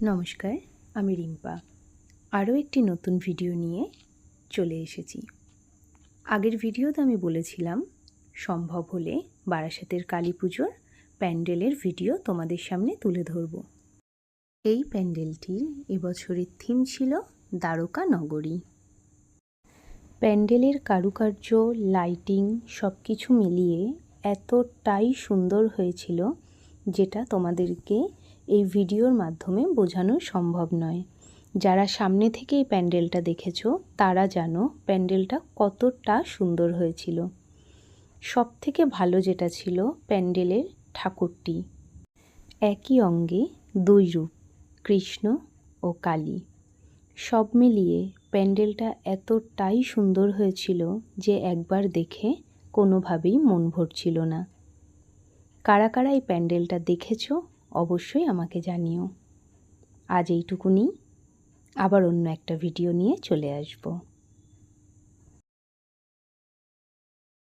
নমস্কার, আমি রিম্পা। আরও একটি নতুন ভিডিও নিয়ে চলে এসেছি। আগের ভিডিওতে আমি বলেছিলাম সম্ভব হলে বারাসাতের কালী পুজোর প্যান্ডেলের ভিডিও তোমাদের সামনে তুলে ধরব। এই প্যান্ডেলটির এবছরের থিম ছিল দ্বারকা নগরী। প্যান্ডেলের কারুকার্য, লাইটিং সব কিছু মিলিয়ে এতটাই সুন্দর হয়েছিল যেটা তোমাদেরকে এই ভিডিওর মাধ্যমে বোঝানো সম্ভব নয়। যারা সামনে থেকে এই প্যান্ডেলটা দেখেছো তারা জানো প্যান্ডেলটা কতটা সুন্দর হয়েছিল। সবথেকে ভালো যেটা ছিল প্যান্ডেলের ঠাকুরটি। একই অঙ্গে দুই রূপ, কৃষ্ণ ও কালী। সব মিলিয়ে প্যান্ডেলটা এতটাই সুন্দর হয়েছিল যে একবার দেখে কোনোভাবেই মন ভরছিল না। কারা কারা এই প্যান্ডেলটা দেখেছো অবশ্যই আমাকে জানিও। আজ এইটুকুনি, আবার অন্য একটা ভিডিও নিয়ে চলে আসবো।